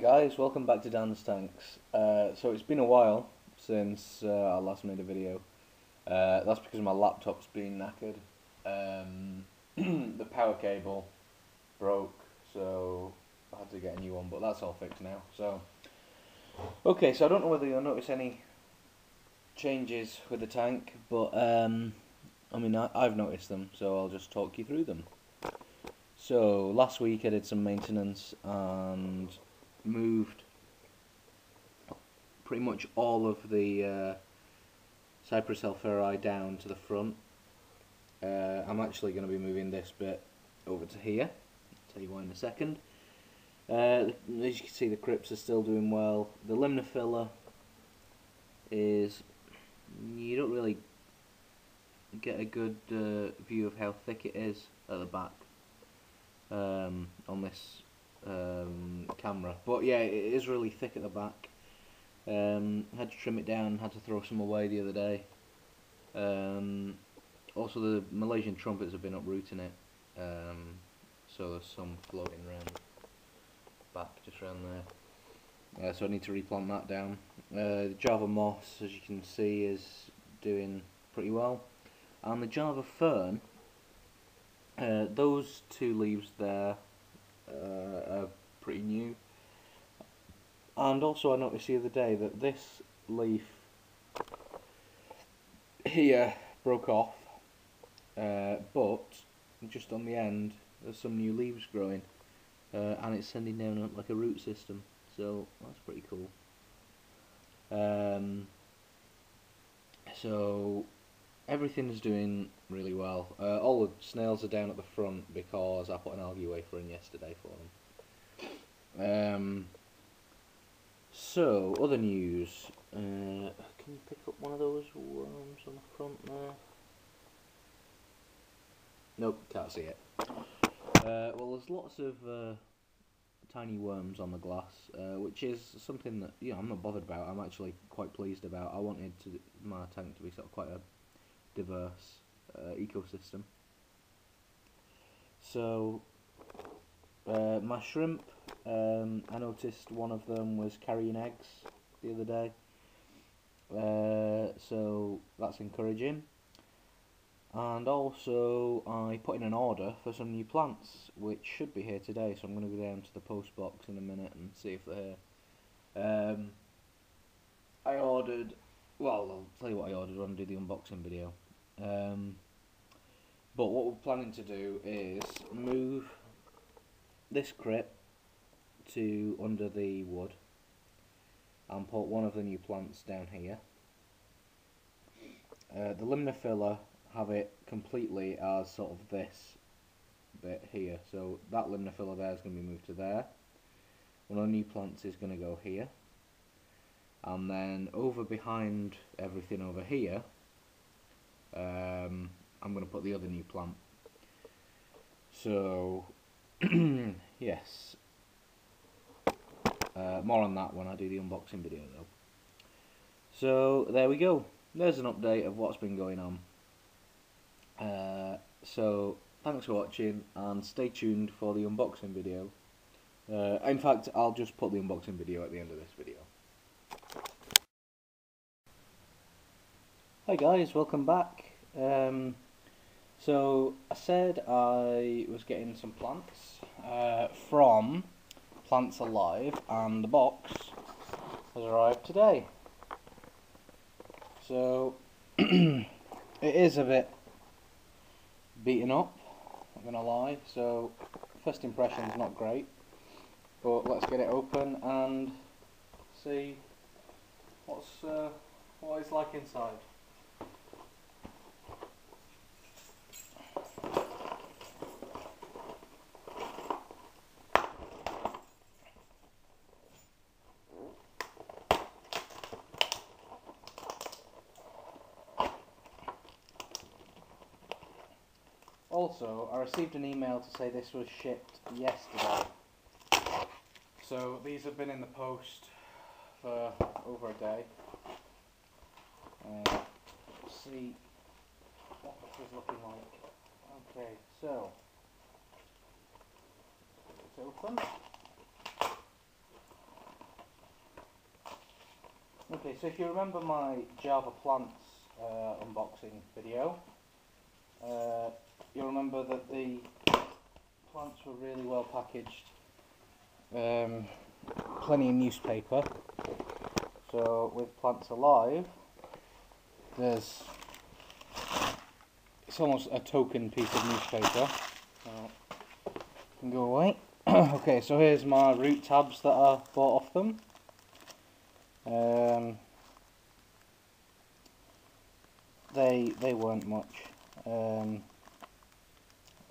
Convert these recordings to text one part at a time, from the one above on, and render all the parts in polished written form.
Guys, welcome back to Dan's Tanks. So it's been a while since I last made a video. That's because my laptop's been knackered. The power cable broke, so I had to get a new one, but that's all fixed now. So I don't know whether you'll notice any changes with the tank, but I've noticed them, so I'll just talk you through them. So last week I did some maintenance and moved pretty much all of the Cypress Alferi down to the front. I'm actually going to be moving this bit over to here. I'll tell you why in a second. As you can see, the crypts are still doing well. The limner filler is, you don't really get a good view of how thick it is at the back on this camera, but yeah, it is really thick at the back. Had to trim it down, had to throw some away the other day. Also, the Malaysian trumpets have been uprooting it, so there's some floating around back, just around there. So I need to replant that down. The Java moss, as you can see, is doing pretty well, and the Java fern, those two leaves there are pretty new. And also I noticed the other day that this leaf here broke off, but just on the end there's some new leaves growing, and it's sending down like a root system, so that's pretty cool. So everything's doing really well. All the snails are down at the front because I put an algae wafer in yesterday for them. So, other news. Can you pick up one of those worms on the front there? Nope, can't see it. Well, there's lots of tiny worms on the glass, which is something that I'm not bothered about. I'm actually quite pleased about. I wanted my tank to be sort of quite a diverse ecosystem. So my shrimp, I noticed one of them was carrying eggs the other day, so that's encouraging. And also I put in an order for some new plants, which should be here today, so I'm going to go down to the post box in a minute and see if they're here. I ordered, well, I'll tell you what I ordered when I do the unboxing video. But what we're planning to do is move this crypt to under the wood and put one of the new plants down here. The limner filler, have it completely as sort of this bit here, so that limner filler there is going to be moved to there. One of the new plants is going to go here, and then over behind everything over here, I'm going to put the other new plant. So yes, more on that when I do the unboxing video though. So there we go, there's an update of what's been going on. So thanks for watching, and stay tuned for the unboxing video. In fact, I'll just put the unboxing video at the end of this video. Hi guys, welcome back. So I said I was getting some plants from Plantsalive, and the box has arrived today. So it is a bit beaten up, not gonna lie, so first impression's not great, but let's get it open and see what it's like inside. Also, I received an email to say this was shipped yesterday. So these have been in the post for over a day. Let's see what this is looking like. Okay, so it's open. Okay, so if you remember my Java plants unboxing video, you'll remember that the plants were really well packaged, plenty of newspaper. So with Plantsalive, it's almost a token piece of newspaper. So, can go away. Okay, so here's my root tabs that I bought off them. They weren't much.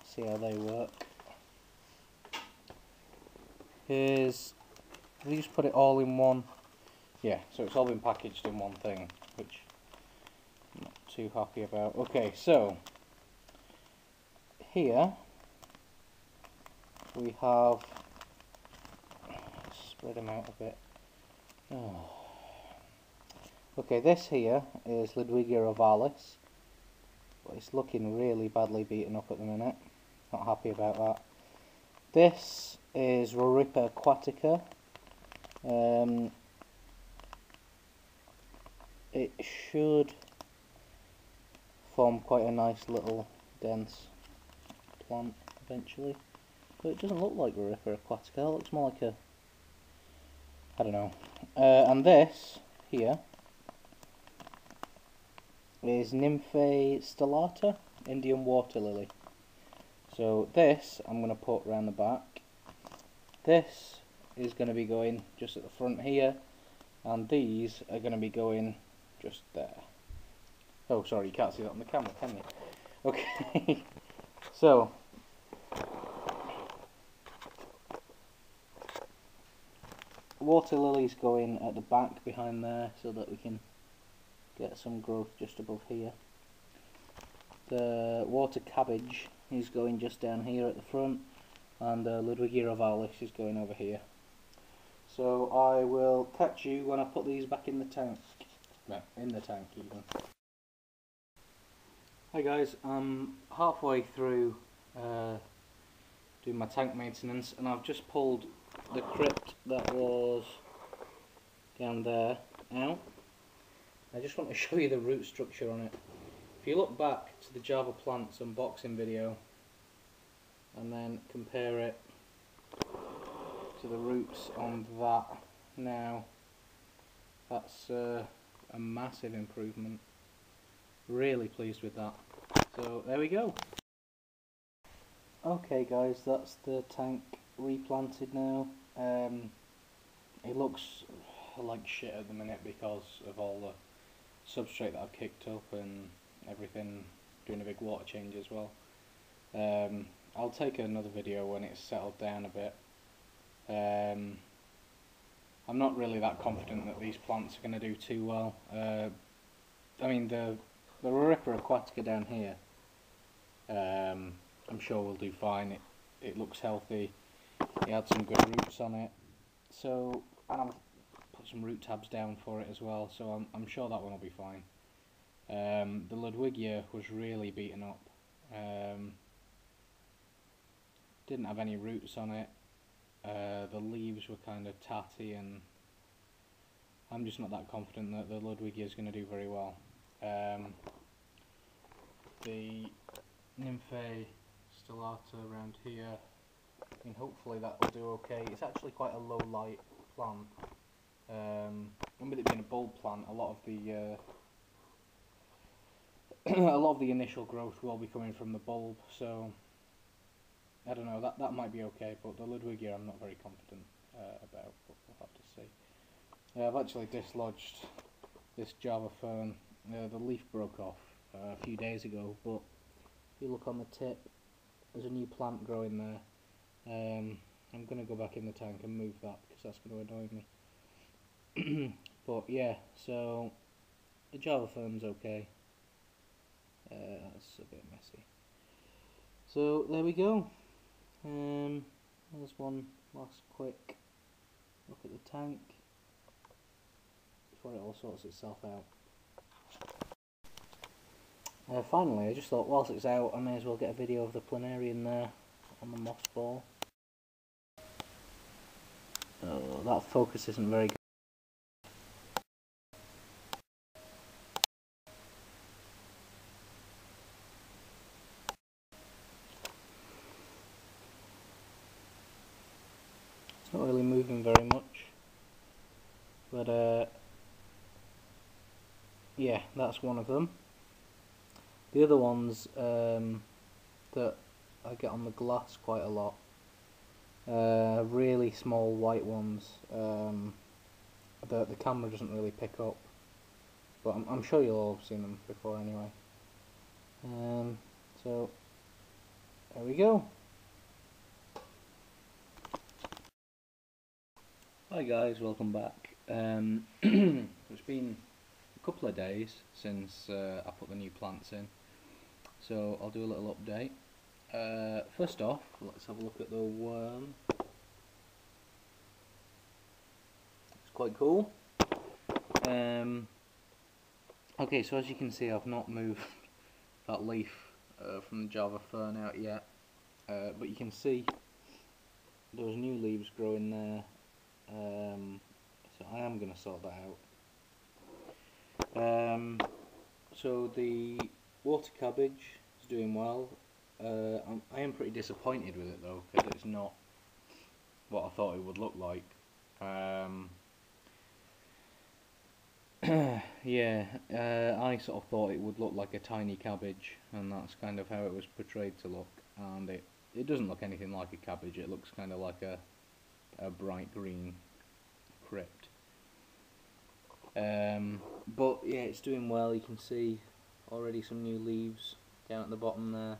See how they work. Here's, they just put it all in one. Yeah, so it's all been packaged in one thing, which I'm not too happy about. Okay, so here we have, spread them out a bit. Oh. Okay, this here is Ludwigia ovalis, but it's looking really badly beaten up at the minute. Not happy about that. This is Roripa aquatica. It should form quite a nice little dense plant eventually, but it doesn't look like Roripa aquatica. It looks more like a, I don't know. And this here is Nymphaea stellata, Indian water lily. So this I'm going to put around the back. This is going to be going just at the front here, and these are going to be going just there. Oh, sorry, you can't see that on the camera, can you? Okay, so water lilies going at the back behind there, so that we can get some growth just above here. The water cabbage is going just down here at the front, and the Ludwigia ovalis is going over here. So I will catch you when I put these back in the tank. No, in the tank even. Hi guys, I'm halfway through doing my tank maintenance, and I've just pulled the crypt that was down there out. I just want to show you the root structure on it. If you look back to the Java plants unboxing video and then compare it to the roots on that now, that's a massive improvement. Really pleased with that. So there we go. Okay guys, that's the tank replanted now. It looks like shit at the minute because of all the substrate that I've kicked up and everything, doing a big water change as well. I'll take another video when it's settled down a bit. I'm not really that confident that these plants are going to do too well. I mean, the Roripa aquatica down here, I'm sure will do fine. It looks healthy. It had some good roots on it. So, and I'll put some root tabs down for it as well. So I'm sure that one will be fine. The Ludwigia was really beaten up. Didn't have any roots on it. The leaves were kind of tatty, and I'm just not that confident that the Ludwigia is going to do very well. The Nymphaea stellata around here, I mean, hopefully that will do okay. It's actually quite a low light plant. With it being a bulb plant, a lot of the a lot of the initial growth will be coming from the bulb, so I don't know, that might be okay, but the Ludwigia I'm not very confident about, but we'll have to see. I've actually dislodged this Java fern. The leaf broke off a few days ago, but if you look on the tip, there's a new plant growing there. I'm going to go back in the tank and move that because that's going to annoy me. But yeah, so the Java fern's okay. That's a bit messy. So there we go. There's one last quick look at the tank before it all sorts itself out. Finally, I just thought whilst it's out I may as well get a video of the planarian there on the moss ball. Oh, that focus isn't very good. Not really moving very much, but yeah, that's one of them. The other ones that I get on the glass quite a lot, really small white ones that the camera doesn't really pick up, but I'm sure you'll all have seen them before anyway. So there we go. Hi guys, welcome back. It's been a couple of days since I put the new plants in, so I'll do a little update. First off, let's have a look at the worm. It's quite cool. Okay, so as you can see, I've not moved that leaf from the Java fern out yet, but you can see those new leaves growing there. So I am going to sort that out. So the water cabbage is doing well. I am pretty disappointed with it though, because it's not what I thought it would look like. Yeah, I sort of thought it would look like a tiny cabbage, and that's kind of how it was portrayed to look, and it doesn't look anything like a cabbage. It looks kind of like a bright green crypt. But yeah, it's doing well. You can see already some new leaves down at the bottom there.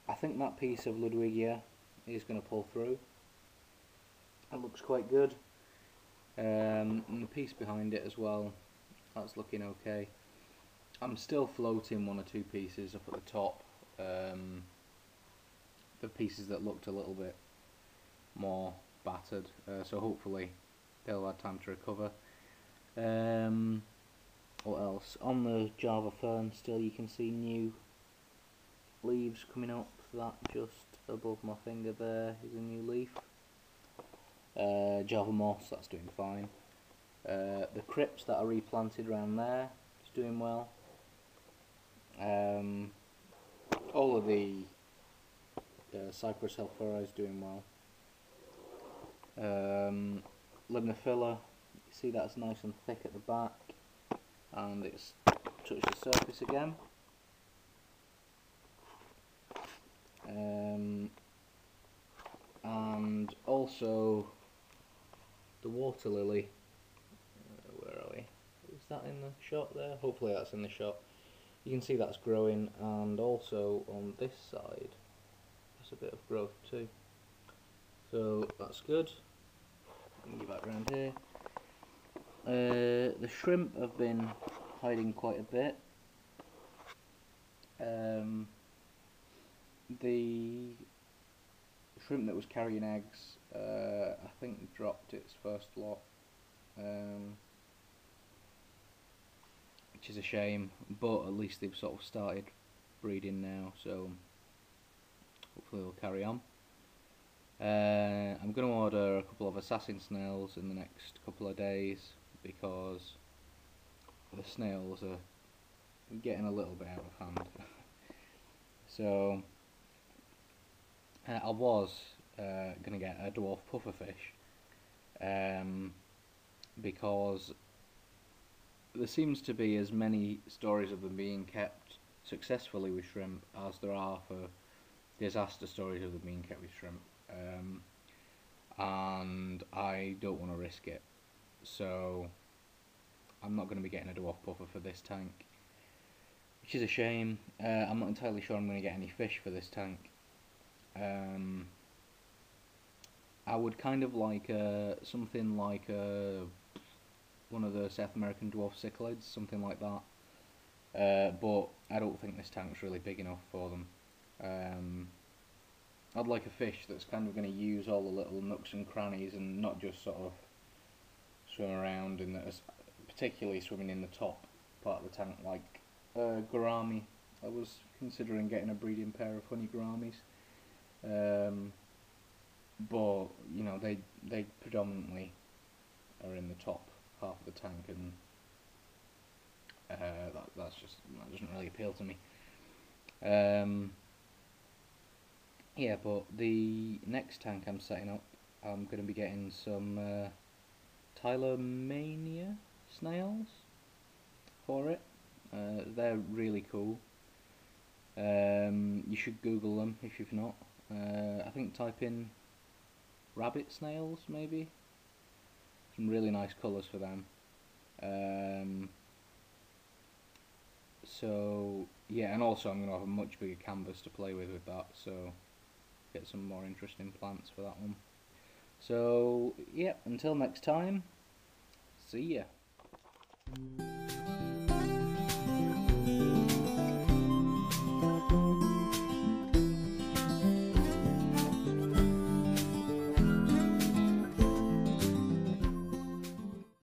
I think that piece of Ludwigia is going to pull through. It looks quite good. And the piece behind it as well, that's looking okay. I'm still floating one or two pieces up at the top, the pieces that looked a little bit more battered, so hopefully they'll have time to recover. What else? On the Java fern still you can see new leaves coming up. That just above my finger there is a new leaf. Java moss, that's doing fine. The crypts that are replanted around there is doing well. All of the Cypress alphora is doing well. Limnophila, you see that's nice and thick at the back, and it's touched the surface again. And also the water lily, where are we? Is that in the shot there? Hopefully that's in the shot. You can see that's growing, and also on this side there's a bit of growth too. So that's good. Bring you back around here. The shrimp have been hiding quite a bit. The shrimp that was carrying eggs, I think dropped its first lot, which is a shame, but at least they've sort of started breeding now, so hopefully they'll carry on. I'm going to order a couple of assassin snails in the next couple of days, because the snails are getting a little bit out of hand. So I was going to get a dwarf pufferfish, because there seems to be as many stories of them being kept successfully with shrimp as there are for disaster stories of them being kept with shrimp, and I don't want to risk it, so I'm not going to be getting a dwarf puffer for this tank, which is a shame. I'm not entirely sure I'm going to get any fish for this tank. I would kind of like something like one of the South American dwarf cichlids, something like that. But I don't think this tank's really big enough for them. I'd like a fish that's kind of going to use all the little nooks and crannies and not just sort of swim around, and that is particularly swimming in the top part of the tank, like gourami. I was considering getting a breeding pair of honey gouramis. But you know, they predominantly are in the top half of the tank, and that doesn't really appeal to me. Yeah, but the next tank I'm setting up, I'm going to be getting some Tylomania snails for it. They're really cool. You should Google them if you've not. I think type in rabbit snails maybe. Some really nice colours for them. So yeah, and also I'm going to have a much bigger canvas to play with that, so get some more interesting plants for that one. So yeah, until next time, see ya.